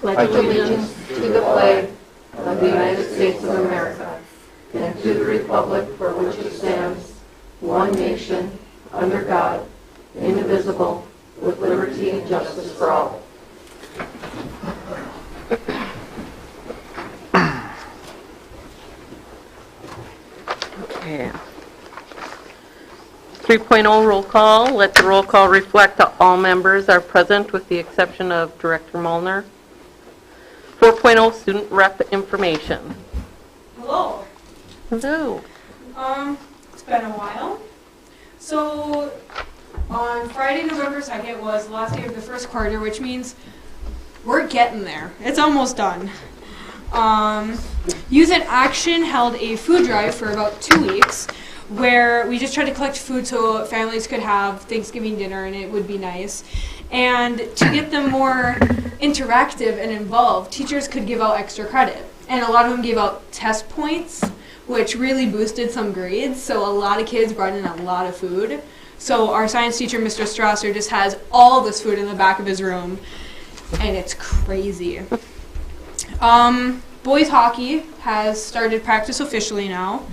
pledge allegiance to the flag of the United States of America and to the republic for which it stands, one nation, under God, indivisible, with liberty and justice for all. Okay. 3.0 roll call. Let the roll call reflect that all members are present with the exception of Director Molnar. 4.0 student rep information. Hello. Hello. It's been a while. So on Friday, November 2nd was the last day of the first quarter, which means we're getting there. It's almost done. Youth in Action held a food drive for about 2 weeks where we just tried to collect food so families could have Thanksgiving dinner and it would be nice. And to get them more interactive and involved, teachers could give out extra credit. And a lot of them gave out test points, which really boosted some grades. So a lot of kids brought in a lot of food. So our science teacher, Mr. Strasser, just has all this food in the back of his room. And it's crazy. Boys hockey has started practice officially now.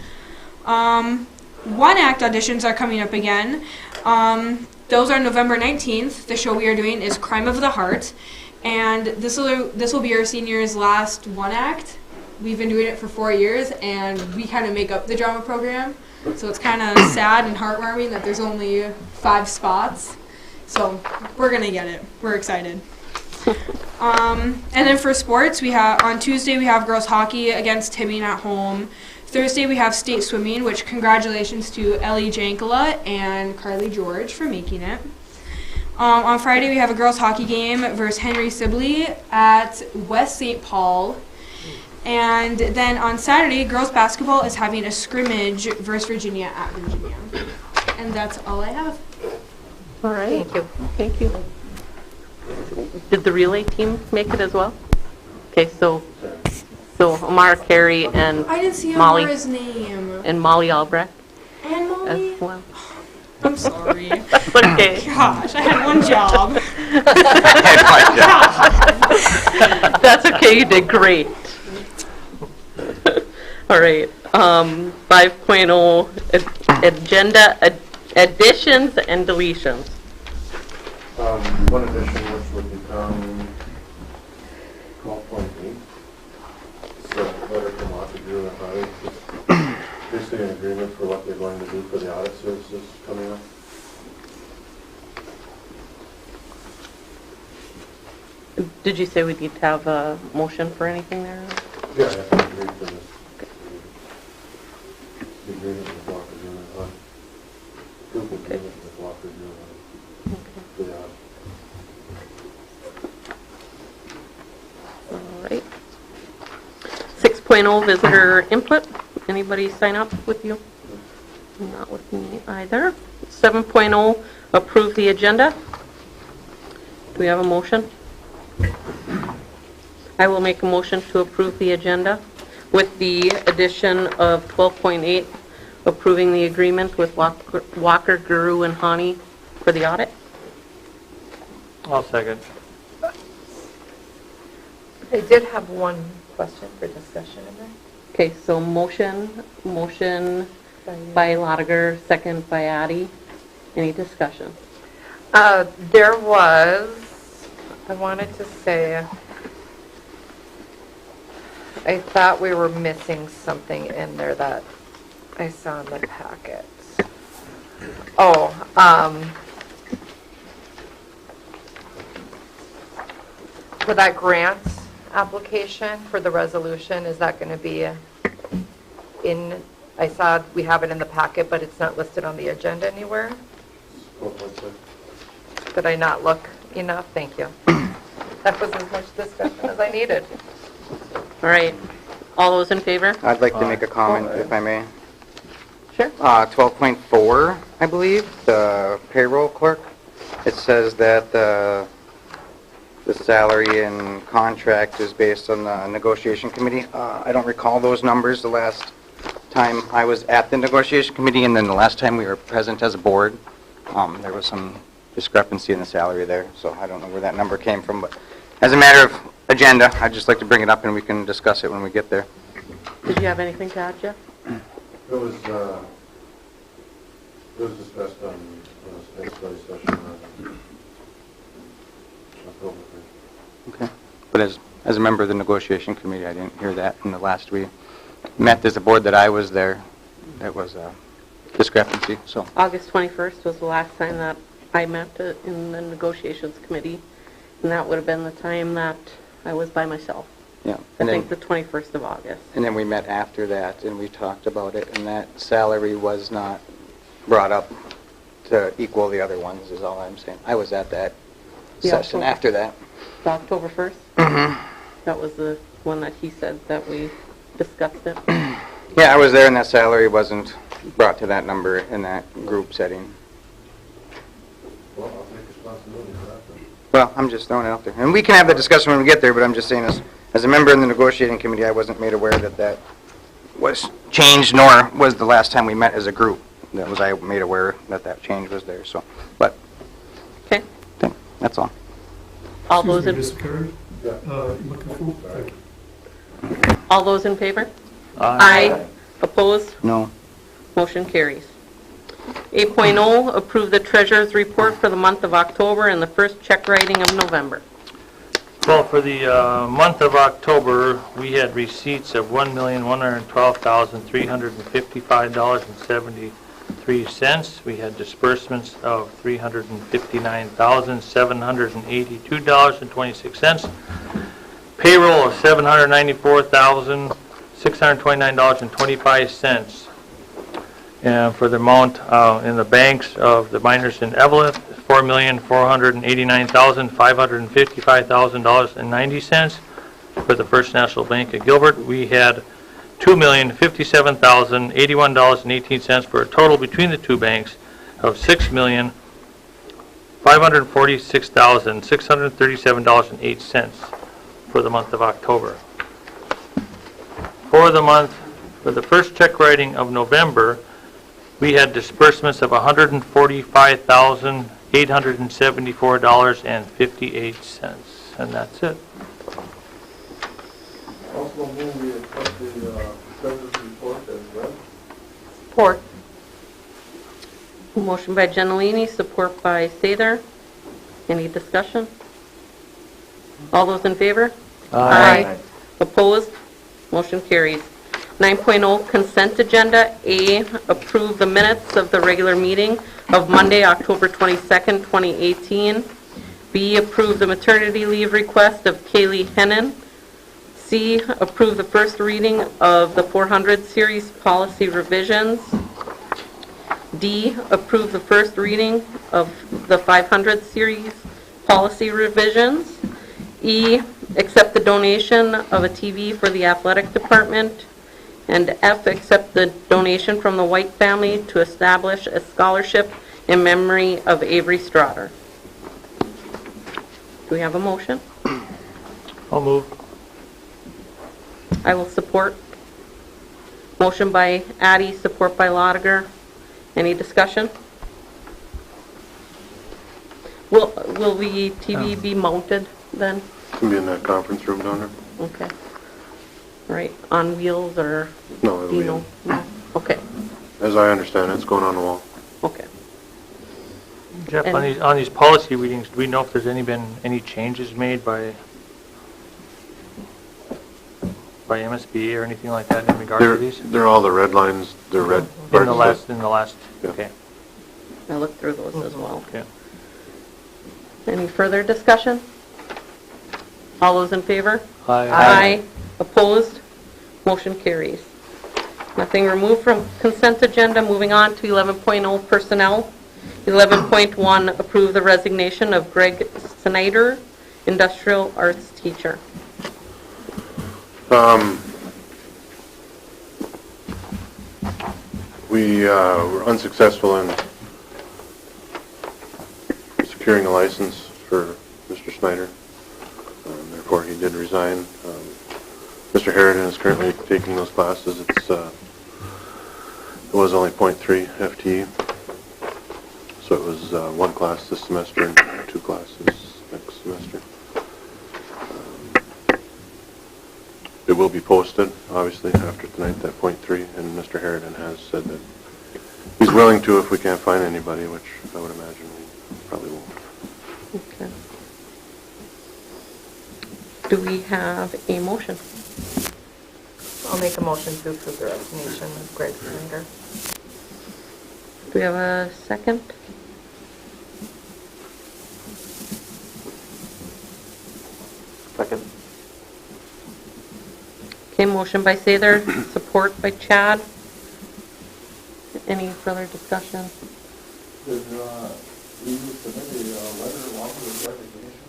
One act auditions are coming up again. Those are November 19th. The show we are doing is Crime of the Heart. And this will be our seniors' last one act. We've been doing it for 4 years, and we kind of make up the drama program. So it's kind of sad and heartwarming that there's only 5 spots. So we're going to get it. We're excited. And then for sports, on Tuesday we have girls hockey against Timming at home. Thursday we have state swimming, which congratulations to Ellie Jankala and Carly George for making it. On Friday we have a girls hockey game versus Henry Sibley at West St. Paul. And then on Saturday, girls basketball is having a scrimmage versus Virginia at Virginia. And that's all I have. All right. Thank you. Thank you. Did the relay team make it as well? Okay, so Amara Carey and I didn't see Molly Amara's name. and Molly Albrecht And Molly? as well. I'm sorry. That's okay. Gosh, I had one job. That's okay. You did great. All right. 5.0 agenda additions and deletions. One addition which would become 12.8. It's a letter from Montague and Hardy. It's basically an agreement for what they're going to do for the audit services coming up. Did you say we need to have a motion for anything there? Yeah, I have to agree for this. The agreement with Walker Jr. Hunt. Group agreement with Walker Jr. Hunt. For the audit. All right. 6.0 visitor input. Anybody sign up with you? Not with me either. 7.0 approve the agenda. Do we have a motion? I will make a motion to approve the agenda with the addition of 12.8 approving the agreement with Walker, Guru, and Hani for the audit. I'll second. I did have one question for discussion in there. Okay, so motion by Lotiger, second by Addy. Any discussion? There was, I wanted to say, I thought we were missing something in there that I saw in the packet. Oh, for that grant application for the resolution, is that going to be in, I saw we have it in the packet, but it's not listed on the agenda anywhere. 12.6. Did I not look enough? Thank you. That was as much discussion as I needed. All right. All those in favor? I'd like to make a comment, if I may. Sure. 12.4, I believe, the payroll clerk. It says that the salary and contract is based on the negotiation committee. I don't recall those numbers the last time I was at the negotiation committee, and then the last time we were present as a board. There was some discrepancy in the salary there, so I don't know where that number came from, but as a matter of agenda, I'd just like to bring it up and we can discuss it when we get there. Did you have anything to add, Jeff? It was discussed on a study session on October 1st. Okay. But as a member of the negotiation committee, I didn't hear that in the last we met as a board that I was there. That was a discrepancy, so. August 21st was the last time that I met in the negotiations committee, and that would have been the time that I was by myself. Yeah. I think the 21st of August. And then we met after that, and we talked about it, and that salary was not brought up to equal the other ones, is all I'm saying. I was at that The session October- after that. The October 1st? Mm-hmm. That was the one that he said that we discussed it. Yeah, I was there, and that salary wasn't brought to that number in that group setting. Well, I'll take responsibility for that then. Well, I'm just throwing it out there. And we can have the discussion when we get there, but I'm just saying as a member in the negotiating committee, I wasn't made aware that that was changed, nor was the last time we met as a group. That was I made aware that that change was there, so, but, Okay. that's all. All those Excuse in, me, Mr. Curry? Yeah. Looking for, Sorry. all those in favor? Aye. Opposed? No. Motion carries. 8.0, approve the treasurer's report for the month of October and the first check writing of November. Well, for the month of October, we had receipts of $1,112,355.73. We had disbursements of $359,782.26. Payroll of $794,629.25. And for the amount in the banks of the miners in Eveleth, $4,489,555.90. For the First National Bank of Gilbert, we had $2,057,081.18 for a total between the two banks of $6,546,637.08 for the month of October. For the first check writing of November, we had disbursements of $145,874.58, and that's it. Also move we accept the treasurer's report as read. Support. Motion by Gentilini, support by Sather. Any discussion? All those in favor? Aye. Opposed? Motion carries. 9.0 consent agenda. A, approve the minutes of the regular meeting of Monday, October 22nd, 2018. B, approve the maternity leave request of Kaylee Hennon. C, approve the first reading of the 400 series policy revisions. D, approve the first reading of the 500 series policy revisions. E, accept the donation of a TV for the athletic department. And F, accept the donation from the White family to establish a scholarship in memory of Avery Strotter. Do we have a motion? I'll move. I will support. Motion by Addy, support by Lotiger. Any discussion? Will the TV be mounted then? It's going to be in that conference room down there. Okay. All right, on wheels or, No, it'll do you be know? No? Okay, as I understand it, it's going on the wall. okay. Jeff, And- on these policy readings, do we know if there's been any changes made by MSBA or anything like that in regard to these? They're all the red lines, they're red. In the last, Yeah. okay, I looked through those as well. okay. Any further discussion? All those in favor? Aye. Opposed? Motion carries. Nothing removed from consent agenda. Moving on to 11.0 personnel. 11.1, approve the resignation of Greg Snyder, industrial arts teacher. We were unsuccessful in securing a license for Mr. Snyder. Therefore, he did resign. Mr. Harridan is currently taking those classes. It was only 0.3 FTE. So it was one class this semester and two classes next semester. it will be posted, obviously, after tonight, that .3, and Mr. Harridan has said that he's willing to if we can't find anybody, which I would imagine we probably won't. Okay. Do we have a motion? I'll make a motion to approve the resignation of Greg Snyder. Do we have a second? Second. Okay, motion by Sather, support by Chad. Any further discussion? Did you submit a letter along with the resignation?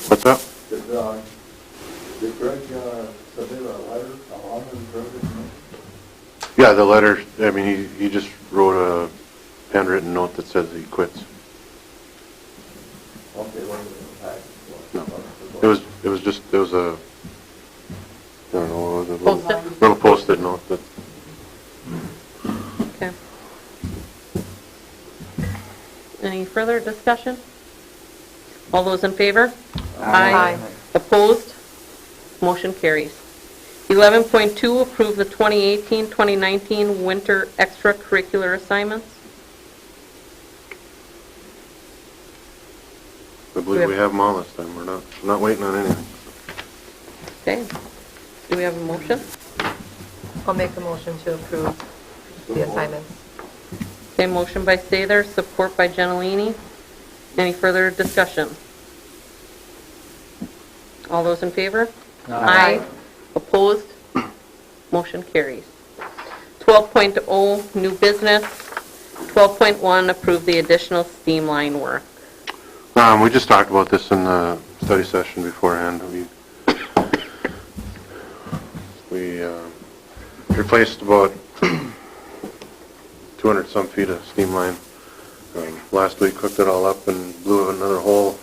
What's up? Did Greg submit a letter along with the resignation? Yeah, the letter, I mean, he just wrote a handwritten note that says he quits. Okay, what was the package? No. It was just, there was a, I don't know, what was it? Post-it? Little post-it note that, Okay. Any further discussion? All those in favor? Aye. Opposed? Motion carries. 11.2, approve the 2018-2019 winter extracurricular assignments. I believe we have them all this time. We're not waiting on anything. Okay. Do we have a motion? I'll make a motion to approve the assignments. Okay, motion by Sather, support by Gentilini. Any further discussion? All those in favor? Aye. Opposed? Motion carries. 12.0, new business. 12.1, approve the additional steam line work. We just talked about this in the study session beforehand. We replaced about 200 some feet of steam line. Last week hooked it all up and blew another hole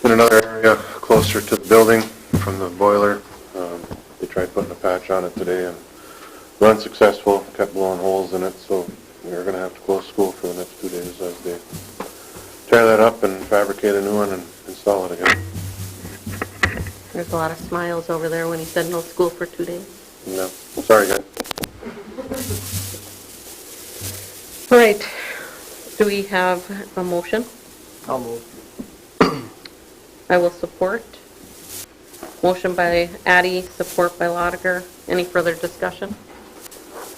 in another area closer to the building from the boiler. They tried putting a patch on it today and were unsuccessful, kept blowing holes in it, so we're going to have to close school for the next 2 days as they tear that up and fabricate a new one and install it again. There's a lot of smiles over there when he said no school for 2 days. No, sorry guys. All right. Do we have a motion? I'll move. I will support. Motion by Addy, support by Lotiger. Any further discussion?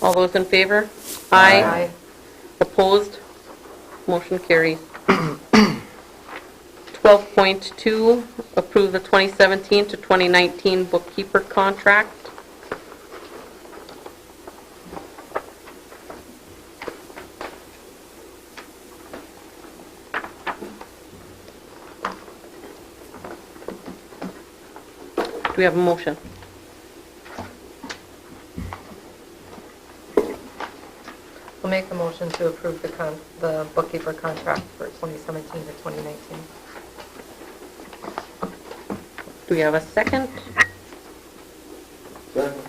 All those in favor? Aye. Opposed? Motion carries. 12.2, approve the 2017 to 2019 bookkeeper contract. Do we have a motion? I'll make a motion to approve the bookkeeper contract for 2017 to 2019. Do we have a second? Second.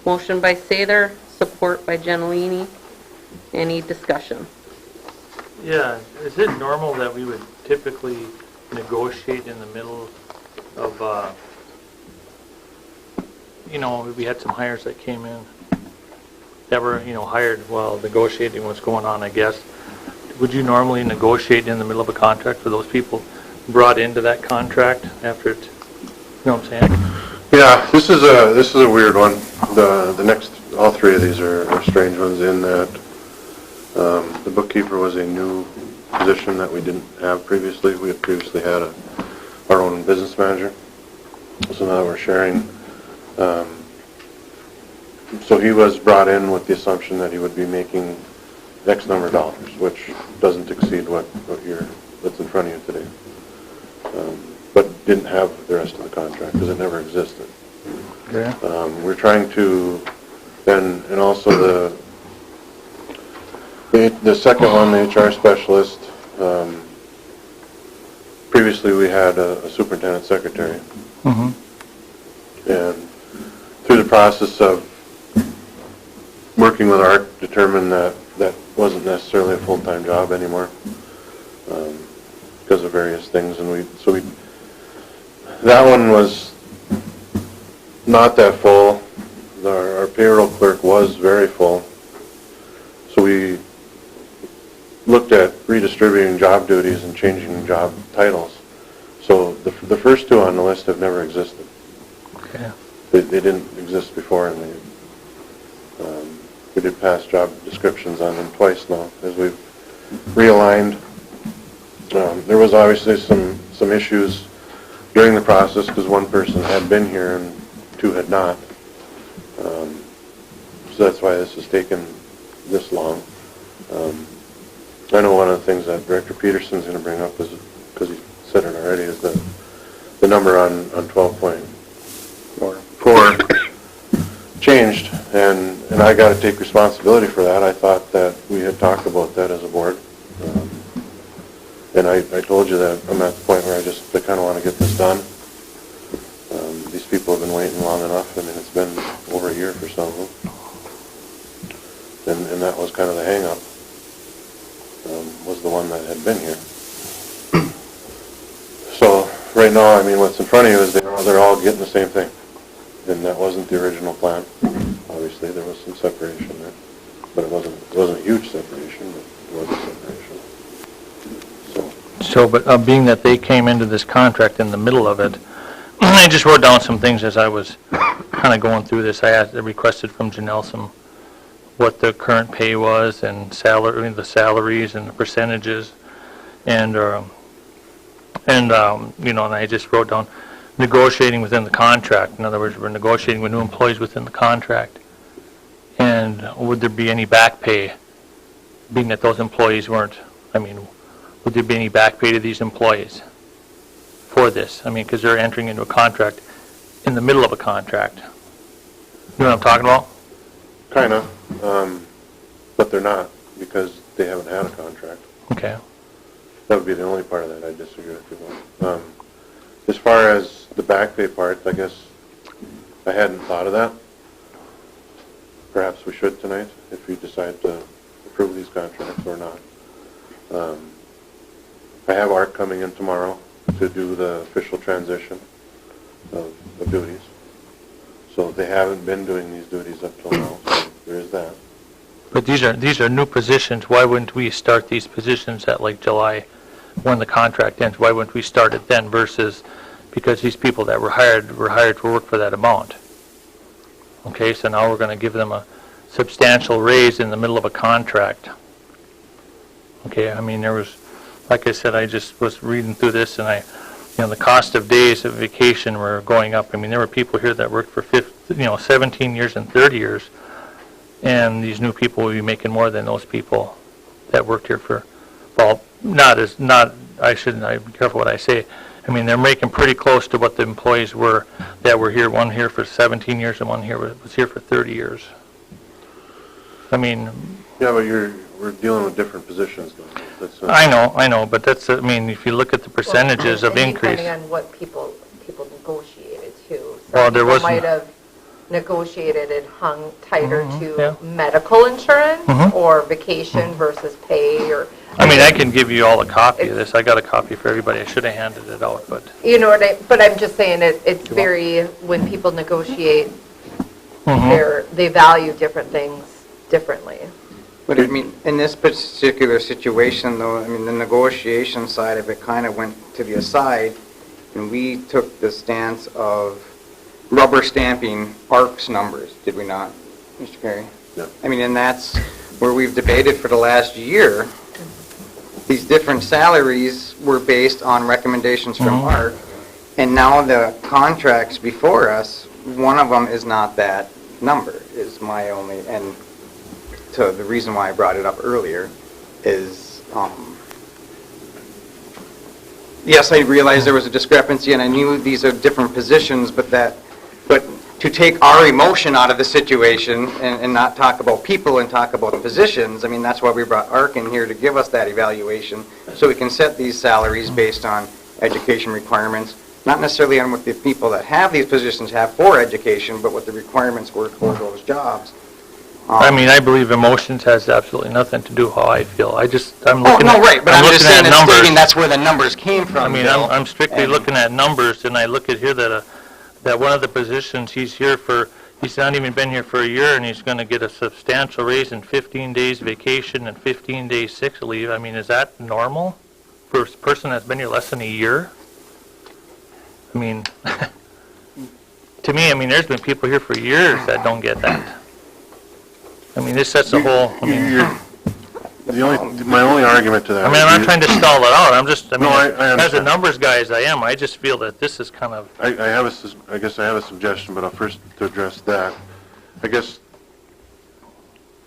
Motion by Sather, support by Gentilini. Any discussion? Yeah, is it normal that we would typically negotiate in the middle of, we had some hires that came in that were, hired while negotiating what's going on, I guess. Would you normally negotiate in the middle of a contract for those people brought into that contract after it, you know what I'm saying? Yeah, this is a weird one. The next, all three of these are strange ones in that the bookkeeper was a new position that we didn't have previously. We had previously had our own business manager, so now we're sharing. So he was brought in with the assumption that he would be making X number of dollars, which doesn't exceed what's in front of you today. But didn't have the rest of the contract because it never existed. Yeah. We're trying to then, and also the second one, the HR specialist, previously we had a superintendent secretary. Mm-hmm. And through the process of working with Art, determined that that wasn't necessarily a full-time job anymore because of various things. And that one was not that full. Our payroll clerk was very full. So we looked at redistributing job duties and changing job titles. So the first two on the list have never existed. Okay. They didn't exist before, and we did pass job descriptions on them twice now as we've realigned. There was obviously some issues during the process because one person had been here and two had not. So that's why this has taken this long. I know one of the things that Director Peterson's going to bring up is, because he said it already, is the number on 12.4 changed, and I got to take responsibility for that. I thought that we had talked about that as a board, and I told you that I'm at the point where I kind of want to get this done. These people have been waiting long enough. I mean, it's been over a year for some of them, and that was kind of the hang-up. Was the one that had been here. So right now, I mean, what's in front of you is they're all getting the same thing, and that wasn't the original plan. Obviously, there was some separation there, but it wasn't a huge separation, but it was a separation. So, but being that they came into this contract in the middle of it, I just wrote down some things as I was kind of going through this. I requested from Janelle what the current pay was and the salaries and the percentages, and you know, and I just wrote down negotiating within the contract. In other words, we're negotiating with new employees within the contract. And would there be any back pay, being that those employees weren't? I mean, would there be any back pay to these employees for this? I mean, because they're entering into a contract in the middle of a contract. You know what I'm talking about? Kind of, but they're not, because they haven't had a contract. Okay. That would be the only part of that I disagree with you on. As far as the back pay part, I guess I hadn't thought of that. Perhaps we should tonight, if you decide to approve these contracts or not. I have Art coming in tomorrow to do the official transition of duties. So they haven't been doing these duties up till now, so there is that. But these are new positions. Why wouldn't we start these positions at like July when the contract ends? Why wouldn't we start it then versus, because these people that were hired to work for that amount? Okay, so now we're going to give them a substantial raise in the middle of a contract. Okay, I mean, there was, like I said, I just was reading through this, and the cost of days of vacation were going up. I mean, there were people here that worked for 17 years and 30 years, and these new people will be making more than those people that worked here for, well, I'm careful what I say. I mean, they're making pretty close to what the employees were that were here, one here for 17 years and one here was here for 30 years. I mean... Yeah, but we're dealing with different positions, though. I know, but that's, I mean, if you look at the percentages of increase... Depending on what people negotiated, too. Well, there was... might have negotiated and hung tighter to medical insurance or vacation versus pay, or... I mean, I can give you all a copy of this. I got a copy for everybody. I should have handed it out, but... You know what but I'm just saying it's very, when people negotiate, they value different things differently. But I mean, in this particular situation, though, I mean, the negotiation side of it kind of went to the aside, and we took the stance of rubber stamping ARC's numbers, did we not, Mr. Perry? Yeah. I mean, and that's where we've debated for the last year. These different salaries were based on recommendations from ARC, and now the contracts before us, one of them is not that number, is my only, and to the reason why I brought it up earlier is, yes, I realized there was a discrepancy, and I knew these are different positions, but to take our emotion out of the situation and not talk about people and talk about positions, I mean, that's why we brought ARC in here to give us that evaluation, so we can set these salaries based on education requirements, not necessarily on what the people that have these positions have for education, but what the requirements were for those jobs. I mean, I believe emotions has absolutely nothing to do how I feel. I'm looking but I'm just saying numbers. That's where the numbers came from. I mean, I'm strictly looking at numbers, and I look at here that that one of the positions he's not even been here for a year, and he's going to get a substantial raise in 15 days vacation and 15 days sick leave. I mean, is that normal for a person that's been here less than a year? I mean, to me, I mean, there's been people here for years that don't get that. I mean, this sets a whole, I mean, My only argument to that. I'm not trying to stall it out. I'm just, I mean, No, I as a understand. numbers guy as I am, I just feel that this is kind of, I guess I have a suggestion, but I'll first to address that. I guess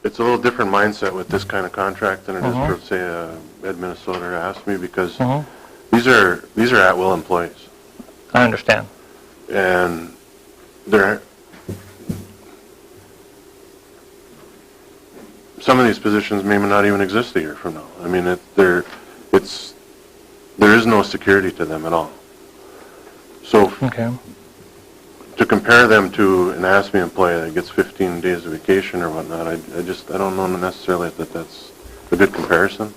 it's a little different mindset with this kind of contract than it is for, say, Ed Minnesota or Ask Me, because these are at-will employees. I understand. And some of these positions may not even exist a year from now. I mean, there is no security to them at all. So Okay. to compare them to an ASME employee that gets 15 days of vacation or whatnot, I don't know necessarily that that's a good comparison.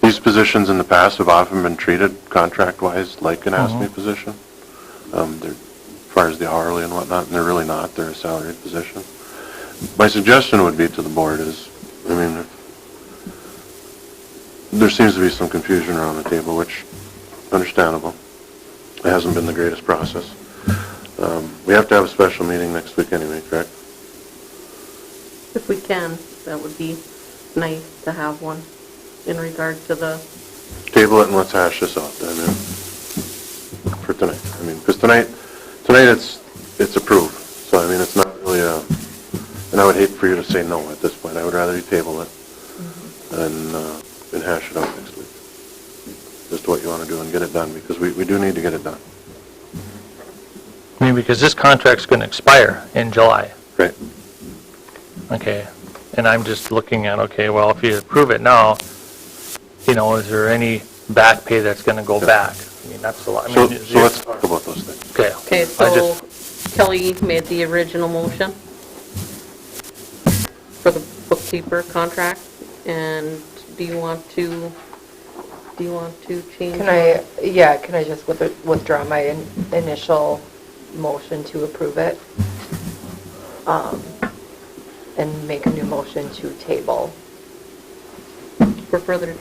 These positions in the past have often been treated contract-wise like an ASME position, as far as the hourly and whatnot, and they're really not. They're a salaried position. My suggestion would be to the board is, I mean, there seems to be some confusion around the table, which understandable. It hasn't been the greatest process. We have to have a special meeting next week anyway, correct? If we can, that would be nice to have one in regard to the, Table it and let's hash this out then, for tonight. I mean, because tonight it's approved. So, I mean, it's not really and I would hate for you to say no at this point. I would rather you table it and hash it out next week. Just what you want to do and get it done, because we do need to get it done. I mean, because this contract's going to expire in July. Right. Okay. And I'm just looking at, okay, well, if you approve it now, you know, is there any back pay that's going to go back? I mean, that's a lot. I mean, So let's talk about those things. Okay. okay, so Kelly made the original motion for the bookkeeper contract, and do you want to change? Can I just withdraw my initial motion to approve it? And make a new motion to table For further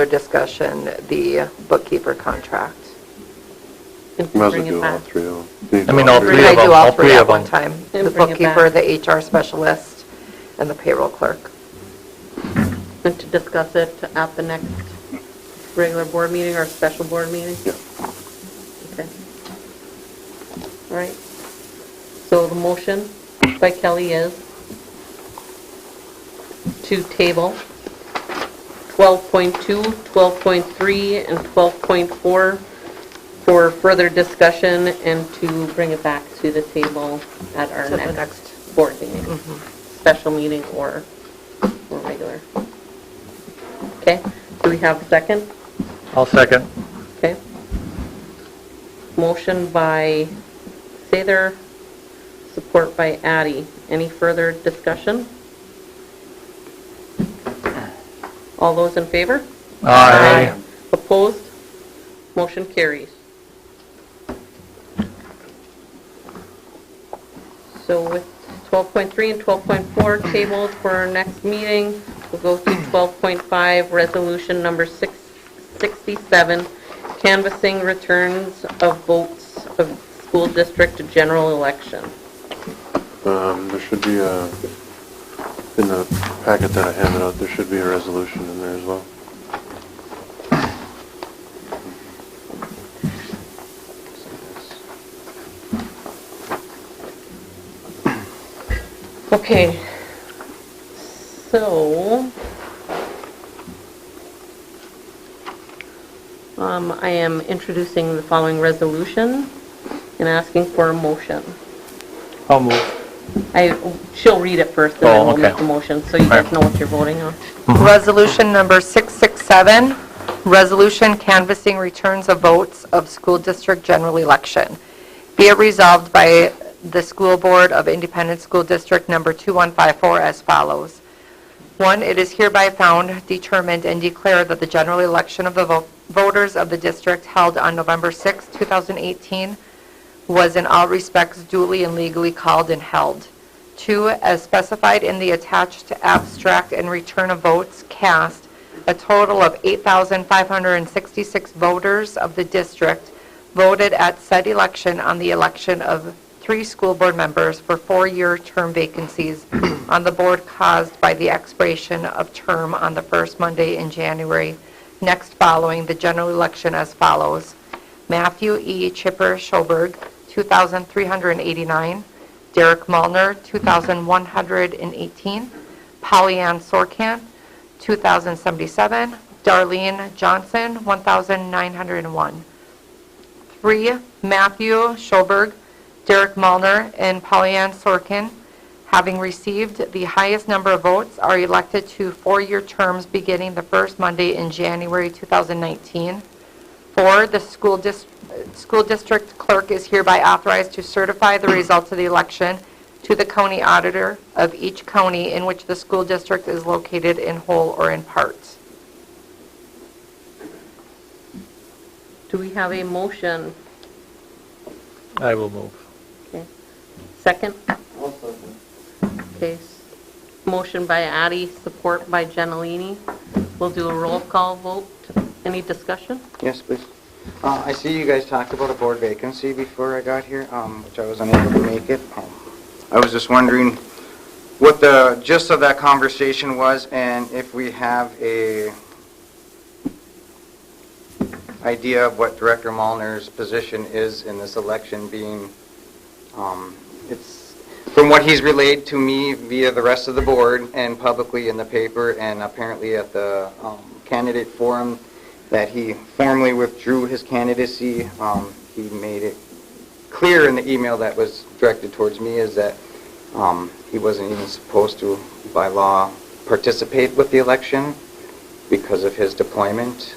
discussion? the bookkeeper contract. And You might as bring well it do all back. three of them. I mean, all three Can I of them. do all all three three at of one them. time? And The bring it bookkeeper, back. the HR specialist, and the payroll clerk. And to discuss it at the next regular board meeting or special board meeting? Yeah. Okay. All right. So the motion by Kelly is to table 12.2, 12.3, and 12.4 for further discussion and to bring it back to the table at our To the next board meeting, special meeting or regular. Okay, do we have a second? I'll second. Okay. Motion by Sather, support by Addy. Any further discussion? All those in favor? Aye. Opposed? Motion carries. So with 12.3 and 12.4 tabled for our next meeting, we'll go to 12.5, resolution number 667, canvassing returns of votes of school district general election. There should be in the packet that I handed out, there should be a resolution in there as well. Okay, so I am introducing the following resolution and asking for a motion. I'll move. She'll read it first, and then we'll okay. make the motion, so you guys know what you're voting on. Resolution number 667, resolution canvassing returns of votes of school district general election. Be it resolved by the School Board of Independent School District number 2154 as follows. 1, it is hereby found, determined, and declared that the general election of the voters of the district held on November 6, 2018, was in all respects duly and legally called and held. 2, as specified in the attached abstract and return of votes cast, a total of 8,566 voters of the district voted at said election on the election of 3 school board members for 4-year term vacancies on the board caused by the expiration of term on the first Monday in January, next following the general election as follows. Matthew E. Chipper Schoberg, 2,389. Derek Mulner, 2,118. Pollyann Sorkan, 2,077. Darlene Johnson, 1,901. 3, Matthew Schoberg, Derek Mulner, and Pollyann Sorkin, having received the highest number of votes, are elected to 4-year terms beginning the first Monday in January 2019. 4, the school district clerk is hereby authorized to certify the results of the election to the county auditor of each county in which the school district is located in whole or in part. Do we have a motion? I will move. Okay. Second? I'll second. Okay. Motion by Addie, support by Gentilini. We'll do a roll call vote. Any discussion? Yes, please. I see you guys talked about a board vacancy before I got here, which I was unable to make it. I was just wondering what the gist of that conversation was, and if we have a idea of what Director Mulner's position is in this election, being, it's from what he's relayed to me via the rest of the board and publicly in the paper and apparently at the candidate forum, that he formally withdrew his candidacy. He made it clear in the email that was directed towards me is that he wasn't even supposed to, by law, participate with the election because of his deployment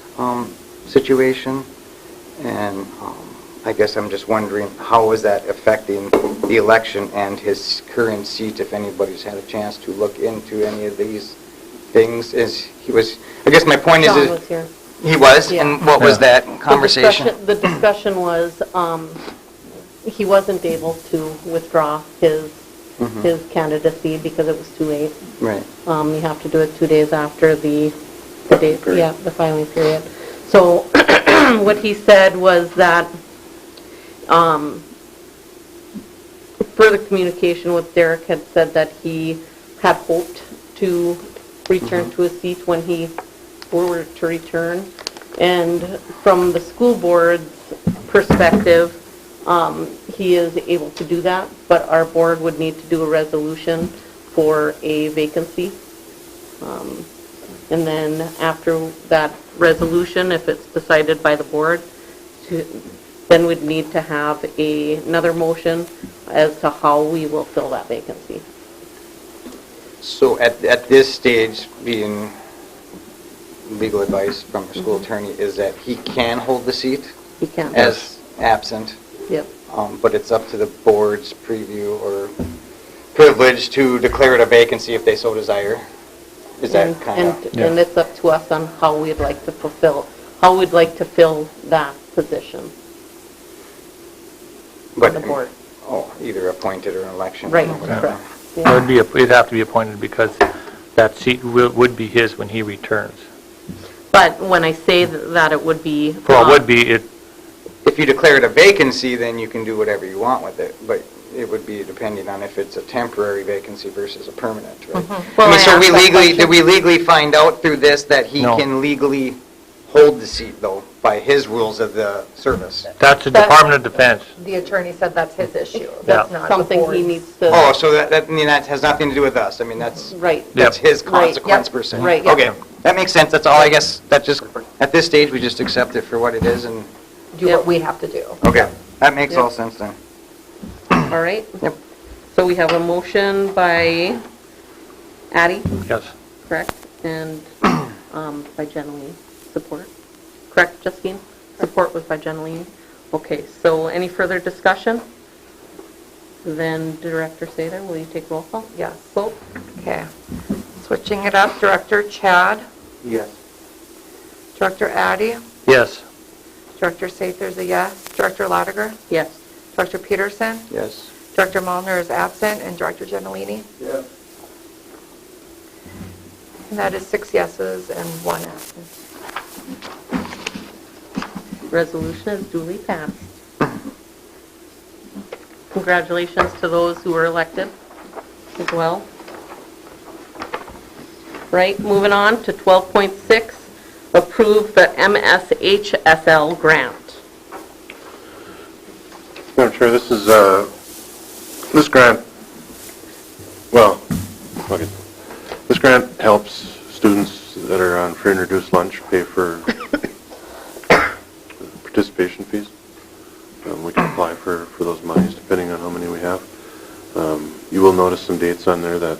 situation. And I guess I'm just wondering, how is that affecting the election and his current seat, if anybody's had a chance to look into any of these things? I guess my point John is... was here. He was? Yeah. And what was that conversation? The discussion was, he wasn't able to withdraw his candidacy because it was too late. Right. You have to do it 2 days after the date, yeah, the filing period. So what he said was that further communication with Derek had said that he had hoped to return to his seat when he were to return. And from the school board's perspective, he is able to do that, but our board would need to do a resolution for a vacancy. And then after that resolution, if it's decided by the board, then we'd need to have another motion as to how we will fill that vacancy. So at this stage, being legal advice from the school attorney is that he can hold the seat He can. as absent, Yep. but it's up to the board's preview or privilege to declare it a vacancy if they so desire. Is that kind of... And it's up to us on how we'd like to fill that position on the board. Oh, either appointed or an election. Right, or whatever. correct. Yeah. It'd have to be appointed because that seat would be his when he returns. But when I say that it would be... Well, it would be, If you declare it a vacancy, then you can do whatever you want with it, but it would be depending on if it's a temporary vacancy versus a permanent, right? Well, I mean, so I asked that did question. we legally find out through this that he No. can legally hold the seat, though, by his rules of the service? that's the Department of Defense. The attorney said that's his issue. That's not the Something he board's. needs to... Oh, so I mean, that has nothing to do with us. I mean, that's Right. his Right, consequence yep. per se. Right, yep. Okay, that makes sense. That's all, I guess. That just, at this stage, we just accept it for what it is and, Do what we have to do. okay, that makes Yep. all sense then. All right? Yep. So we have a motion by Addie, Yes. correct? And by Gentilini, support. Correct, Justine? Support was by Gentilini. Okay, so any further discussion? Then Director Sather, will you take roll call? Yes. Vote. Okay. Switching it up, Director Chad, Yes. Director Addy, Yes. Director Sather is a yes. Director Lotiger? Yes. Director Peterson? Yes. Director Mulliner is absent, and Director Gentilini? Yes. And that is 6 yeses and 1 absent. Resolution is duly passed. Congratulations to those who were elected as well. Right, moving on to 12.6, approve the MSHSL grant. Madam Chair, this is, this grant, well, okay. This grant helps students that are on free and reduced lunch pay for participation fees. We can apply for those monies depending on how many we have. You will notice some dates on there that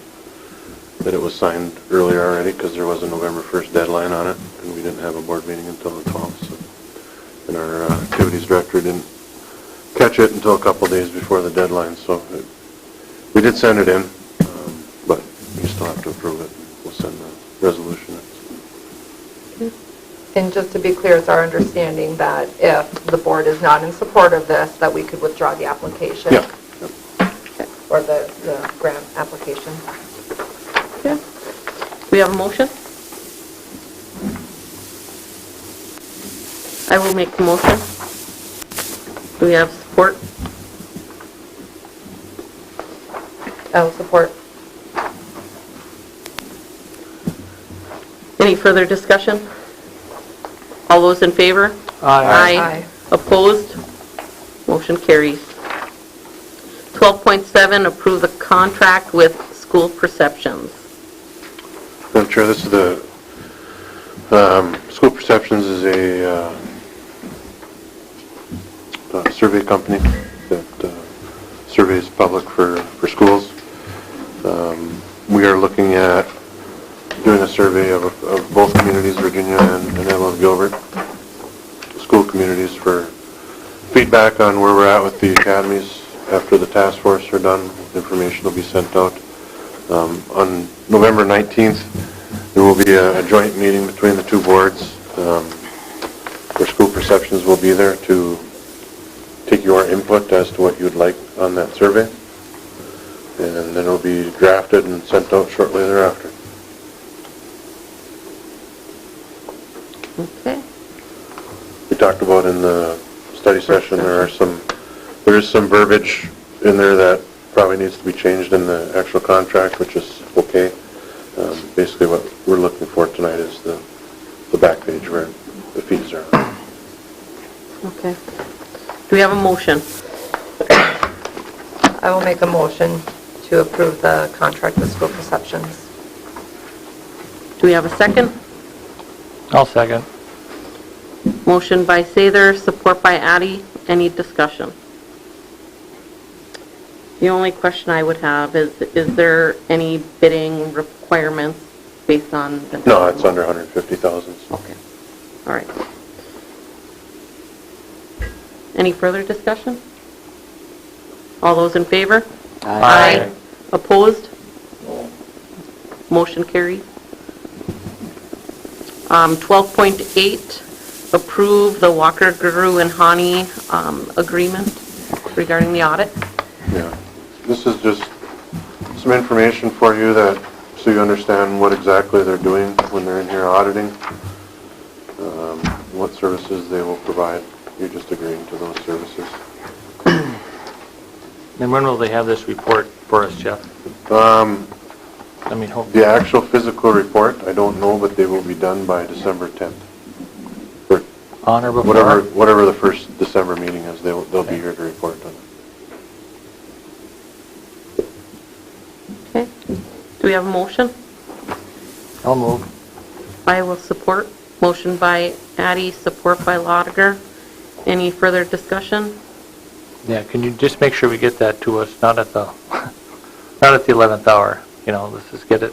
it was signed earlier already because there was a November 1st deadline on it, and we didn't have a board meeting until the 12th. So, and our activities director didn't catch it until a couple days before the deadline. So we did send it in, but you still have to approve it. We'll send the resolution in. And just to be clear, it's our understanding that if the board is not in support of this, that we could withdraw the application? Yeah. Or the grant application? Okay. We have a motion? I will make the motion. Do we have support? I will support. Any further discussion? All those in favor? Aye. Opposed? Motion carries. 12.7, approve the contract with School Perceptions. Madam Chair, this is the, School Perceptions is a survey company that surveys public for schools. We are looking at doing a survey of both communities, Virginia and Eveleth Gilbert, school communities, for feedback on where we're at with the academies. After the task force are done, information will be sent out. On November 19th, there will be a joint meeting between the two boards where School Perceptions will be there to take your input as to what you'd like on that survey. And then it will be drafted and sent out shortly thereafter. Okay. We talked about in the study session, there is some verbiage in there that probably needs to be changed in the actual contract, which is okay. Basically what we're looking for tonight is the back page where the fees are. Okay. Do we have a motion? I will make a motion to approve the contract with School Perceptions. Do we have a second? I'll second. Motion by Sather, support by Addy. Any discussion? The only question I would have is there any bidding requirements based on the... No, it's under 150,000. Okay. All right. Any further discussion? All those in favor? Aye. Opposed? Motion carries. 12.8, approve the Walker, Guru, and Hani agreement regarding the audit. Yeah. This is just some information for you so you understand what exactly they're doing when they're in here auditing, what services they will provide. You're just agreeing to those services. And when will they have this report for us, Jeff? Hope. The actual physical report, I don't know, but they will be done by December 10th. Or on or before? Whatever the first December meeting is, they'll be here to report on it. Okay. Do we have a motion? I'll move. I will support. Motion by Addy, support by Lotiger. Any further discussion? Yeah, can you just make sure we get that to us, not at the 11th hour. Let's just get it.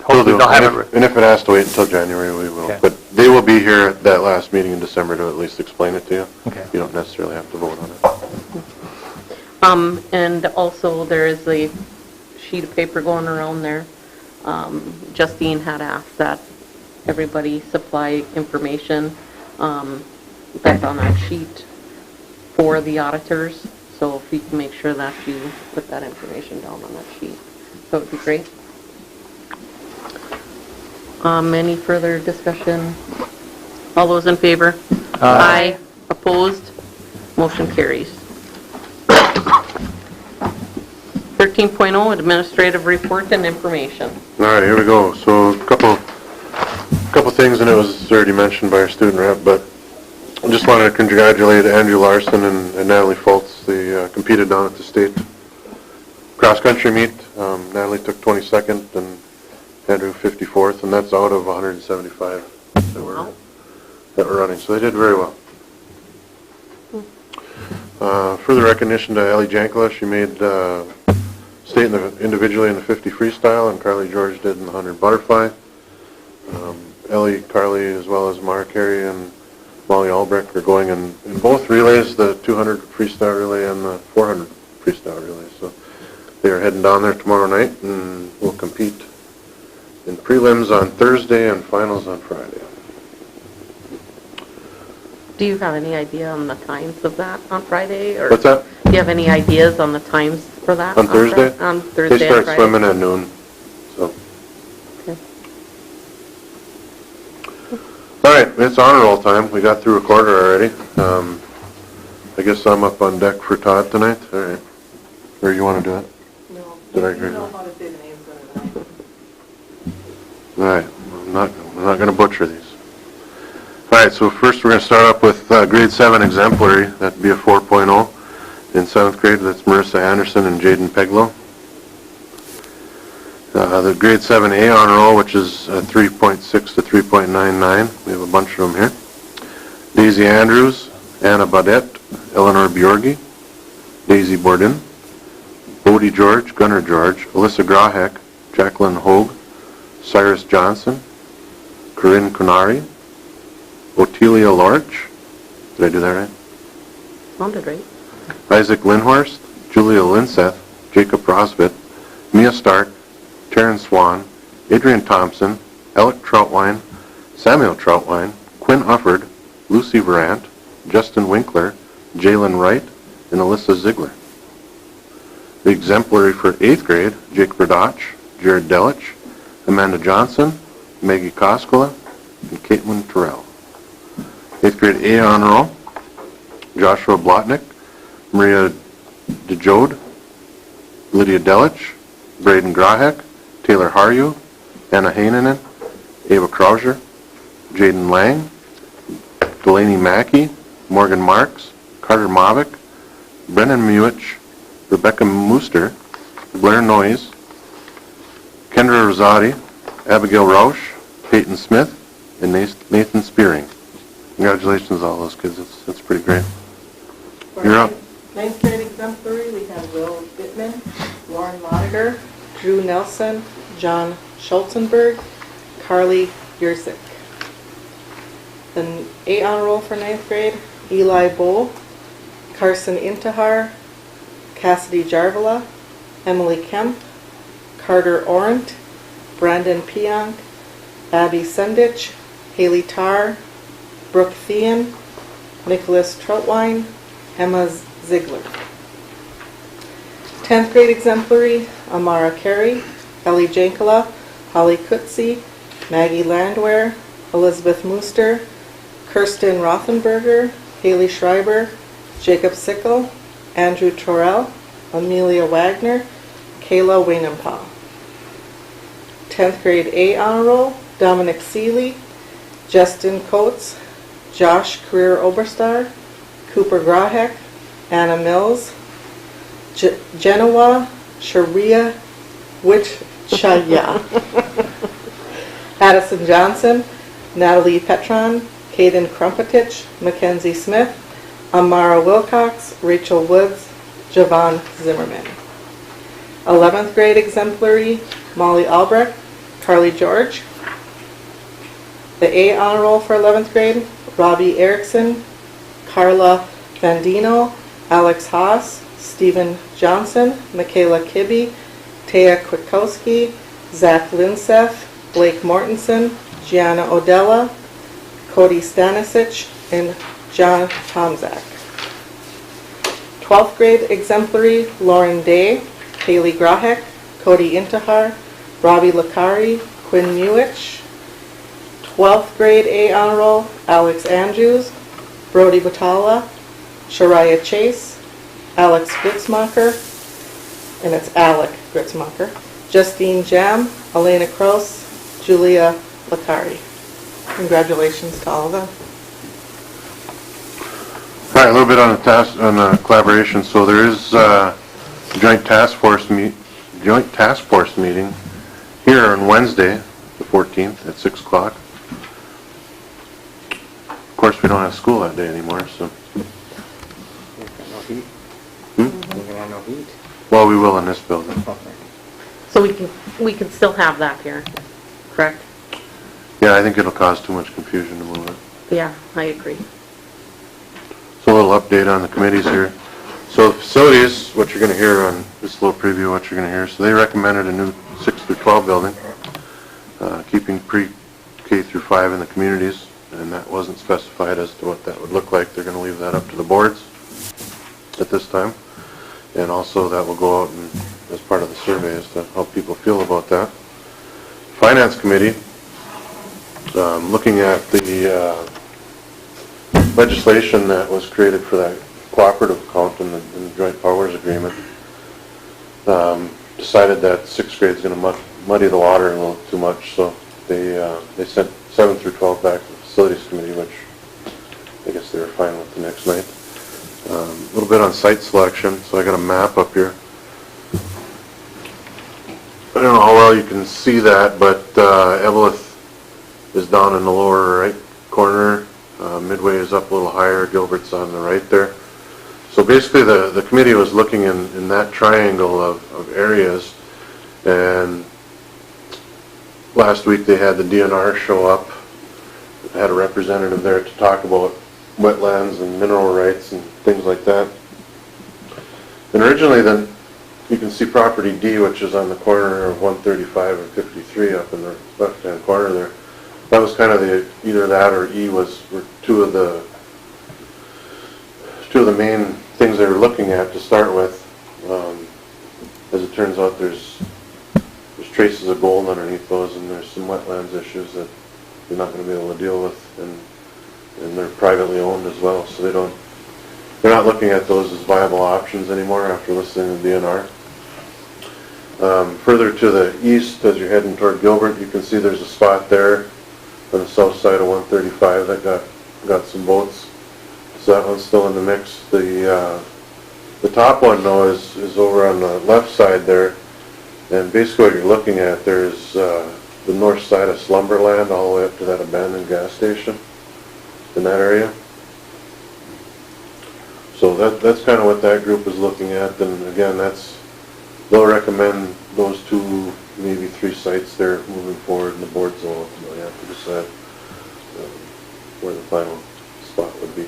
Hopefully they'll have it. And if it has to wait until January, we will. Okay. But they will be here at that last meeting in December to at least explain it to you. Okay. You don't necessarily have to vote on it. And also there is a sheet of paper going around there. Justine had asked that everybody supply information That's on that sheet for the auditors, so if you can make sure that you put that information down on that sheet, that would be great. Any further discussion? All those in favor? Aye. Opposed? Motion carries. 13.0, administrative report and information. All right, here we go. So a couple things, and it was already mentioned by our student rep, but I just wanted to congratulate Andrew Larson and Natalie Fultz. They competed down at the state cross-country meet. Natalie took 22nd and Andrew 54th, and that's out of 175 that were running. So they did very well. Further recognition to Ellie Jankala. She made state individually in the 50 freestyle, and Carly George did in the 100 butterfly. Ellie, Carly, as well as Mara Carey and Molly Albrecht are going in both relays, the 200 freestyle relay and the 400 freestyle relay. So they are heading down there tomorrow night, and will compete in prelims on Thursday and finals on Friday. Do you have any idea on the times of that on Friday? Or What's that? Do you have any ideas on the times for that? On Thursday? On Thursday They and start Friday? swimming at noon. So. Okay. All right, it's honor roll time. We got through a quarter already. I guess I'm up on deck for Todd tonight. All right. Or you want to do it? No. Did I agree? You know how to say the names better than I do. All right. I'm not going to butcher these. All right, so first we're going to start up with grade 7 exemplary. That'd be a 4.0. In 7th grade, that's Marissa Anderson and Jaden Peglow. The grade 7A honor roll, which is 3.6 to 3.99. We have a bunch of them here. Daisy Andrews, Anna Baudette, Eleanor Bjorgi, Daisy Borden, Bodie George, Gunnar George, Alyssa Grahek, Jacqueline Hogue, Cyrus Johnson, Corinne Kunari, Otelia Lorch, did I do that right? Sounded right. Isaac Lindhorst, Julia Linseth, Jacob Rosbit, Mia Stark, Taryn Swan, Adrian Thompson, Alec Troutwine, Samuel Troutwine, Quinn Ufford, Lucy Verant, Justin Winkler, Jalen Wright, and Alyssa Ziegler. The exemplary for 8th grade, Jake Berdach, Jared Delich, Amanda Johnson, Maggie Koskela, and Caitlin Terrell. 8th grade A honor roll, Joshua Blotnick, Maria DeJode, Lydia Delich, Braden Grahek, Taylor Haryu, Anna Heinonen, Ava Krauser, Jaden Lang, Delaney Mackey, Morgan Marks, Carter Mavick, Brennan Muich, Rebecca Mooster, Blair Noyes, Kendra Rosati, Abigail Rausch, Peyton Smith, and Nathan Spearing. Congratulations to all those kids. It's pretty great. You're up. 9th grade exemplary, we have Will Bittman, Lauren Moniger, Drew Nelson, John Schultenberg, Carly Yersick. Then A honor roll for 9th grade, Eli Bowl, Carson Intihar, Cassidy Jarvala, Emily Kemp, Carter Orant, Brandon Pionk, Abby Sundich, Haley Tarr, Brooke Thean, Nicholas Troutwine, Emma Ziegler. 10th grade exemplary, Amara Carey, Ellie Jankala, Holly Kutzi, Maggie Landwehr, Elizabeth Mooster, Kirsten Rothenberger, Haley Schreiber, Jacob Sickle, Andrew Torrell, Amelia Wagner, Kayla Waynampaw. 10th grade A honor roll, Dominic Seeley, Justin Coates, Josh Career Oberstar, Cooper Grahek, Anna Mills, Genoa Sharia Wichaya, Addison Johnson, Natalie Petron, Caden Krumpetich, Mackenzie Smith, Amara Wilcox, Rachel Woods, Javon Zimmerman. 11th grade exemplary, Molly Albrecht, Carly George. The A honor roll for 11th grade, Robbie Erickson, Carla Vandino, Alex Haas, Stephen Johnson, Michaela Kibbe, Taya Kwiatkowski, Zach Linseth, Blake Mortensen, Gianna Odella, Cody Stanisic, and John Tomzak. 12th grade exemplary, Lauren Day, Haley Grahek, Cody Intihar, Robbie Lakari, Quinn Muich. 12th grade A honor roll, Alex Andrews, Brody Batala, Shariah Chase, Alex Gritzmacher, and it's Alec Gritzmacher, Justine Jam, Elena Kroos, Julia Lakari. Congratulations to all of them. All right, a little bit on the collaboration. So there is a joint task force meeting here on Wednesday, the 14th at 6 o'clock. Of course, we don't have school that day anymore, so. No heat? Hmm? We're gonna have no heat? Well, we will in this building. So we can still have that here, correct? Yeah, I think it'll cause too much confusion to move it. Yeah, I agree. So a little update on the committees here. So facilities, what you're going to hear on this little preview of what you're going to hear. So they recommended a new 6 through 12 building, keeping pre-K through 5 in the communities, and that wasn't specified as to what that would look like. They're going to leave that up to the boards at this time. And also that will go out and, as part of the survey, as to how people feel about that. Finance committee, looking at the legislation that was created for that cooperative account in the joint powers agreement, decided that 6th grade is going to muddy the water a little too much, so they sent 7 through 12 back to the facilities committee, which I guess they were fine with the next night. A little bit on site selection, so I got a map up here. I don't know how well you can see that, but Eveleth is down in the lower right corner. Midway is up a little higher. Gilbert's on the right there. So basically the committee was looking in that triangle of areas, and last week they had the DNR show up, had a representative there to talk about wetlands and mineral rights and things like that. And originally then, you can see property D, which is on the corner of 135 and 53 up in the left-hand corner there. That was kind of either that or E were two of the main things they were looking at to start with. As it turns out, there's traces of gold underneath those, and there's some wetlands issues that they're not going to be able to deal with, and they're privately owned as well, so they're not looking at those as viable options anymore after listening to DNR. Further to the east, as you're heading toward Gilbert, you can see there's a spot there on the south side of 135 that got some boats. So that one's still in the mix. The top one though is over on the left side there, and basically what you're looking at there's the north side of Slumberland all the way up to that abandoned gas station in that area. So that's kind of what that group is looking at, and again they'll recommend those 2, maybe 3 sites there moving forward, and the boards will ultimately have to decide where the final spot would be.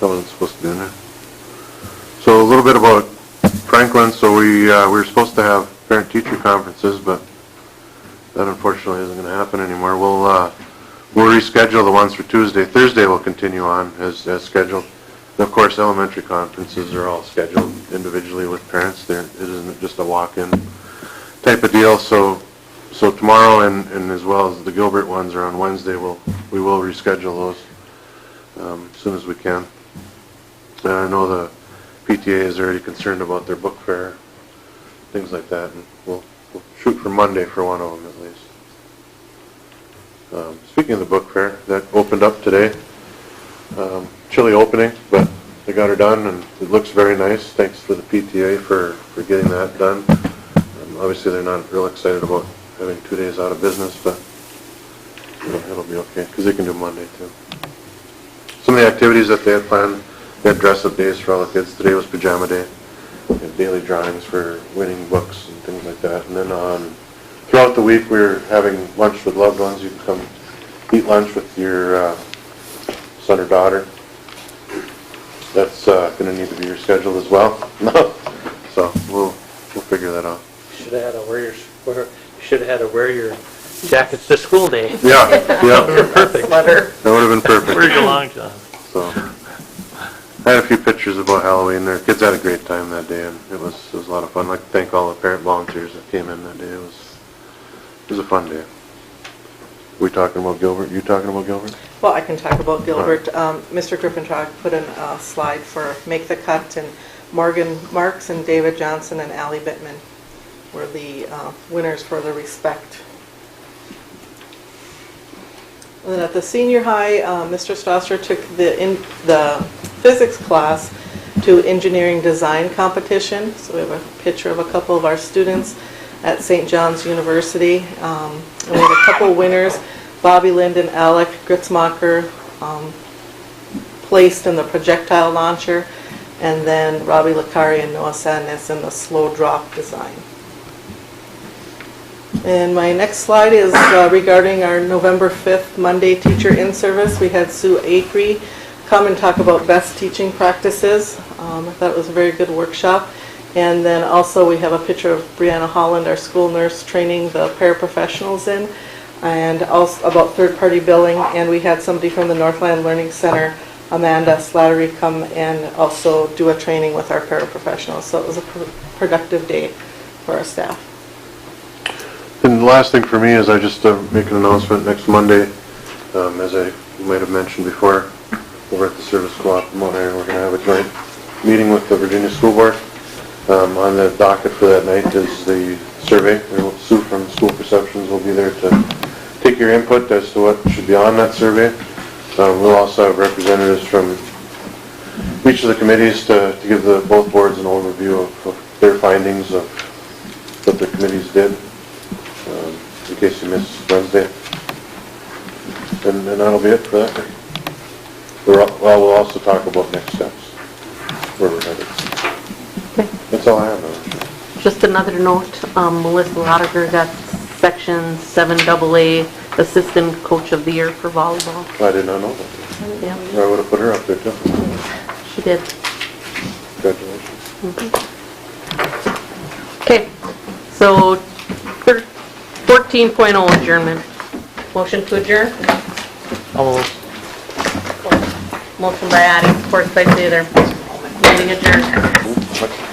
That wasn't supposed to be in there. So a little bit about Franklin. So we were supposed to have parent-teacher conferences, but that unfortunately isn't going to happen anymore. We'll reschedule the ones for Tuesday. Thursday will continue on as scheduled. And of course, elementary conferences are all scheduled individually with parents. It isn't just a walk-in type of deal. So tomorrow and as well as the Gilbert ones are on Wednesday. We will reschedule those as soon as we can. And I know the PTA is already concerned about their book fair, things like that, and we'll shoot for Monday for one of them at least. Speaking of the book fair, that opened up today. Chilly opening, but they got her done, and it looks very nice. Thanks for the PTA for getting that done. Obviously, they're not real excited about having 2 days out of business, but it'll be okay, because they can do Monday too. Some of the activities that they had planned, they had dress-up days for all the kids. Today was pajama day. They had daily drawings for winning books and things like that. And then throughout the week, we're having lunch with loved ones. You can come eat lunch with your son or daughter. That's going to need to be rescheduled as well. So we'll we'll figure that out. Should have had to wear your jackets to school day. Yeah, yeah, Perfect. that would have been perfect. Where you belong, John. So, I had a few pictures about Halloween there. Kids had a great time that day, and it was a lot of fun. I'd like to thank all the parent volunteers that came in that day. It was a fun day. We talking about Gilbert? You talking about Gilbert? Well, I can talk about Gilbert. Mr. Griffintrog put in a slide for Make the Cut, and Morgan Marks and David Johnson and Allie Bittman were the winners for the Respect. And then at the senior high, Mr. Stosser took the physics class to engineering design competition. So we have a picture of a couple of our students at St. John's University. And we have a couple winners. Bobby Lind and Alec Gritzmacher placed in the projectile launcher, and then Robbie Licari and Noah Sadness in the slow drop design. And my next slide is regarding our November 5th Monday teacher in-service. We had Sue Acree come and talk about best teaching practices. I thought it was a very good workshop. And then also we have a picture of Brianna Holland, our school nurse, training the paraprofessionals in, and also about third-party billing. And we had somebody from the Northland Learning Center, Amanda Slattery, come and also do a training with our paraprofessionals. So it was a productive day for our staff. And the last thing for me is I just make an announcement next Monday. As I might have mentioned before, over at the Service Co-op in Mount Iron, we're going to have a joint meeting with the Virginia School Board. On the docket for that night is the survey. Sue from School Perceptions will be there to take your input as to what should be on that survey. We'll also have representatives from each of the committees to give both boards an overview of their findings of what their committees did, in case you missed Wednesday. And that'll be it for that day. We'll also talk about next steps, where we're headed. Okay. That's all I have now. Just another note, Melissa Lotiger got Section 7AA Assistant Coach of the Year for volleyball. I did not know that. Yeah, I would have put her up there too. she did. Congratulations. Okay, so 14.0 adjournment. Motion to adjourn? Almost. Motion by Addie, support by Sather. Meeting adjourned.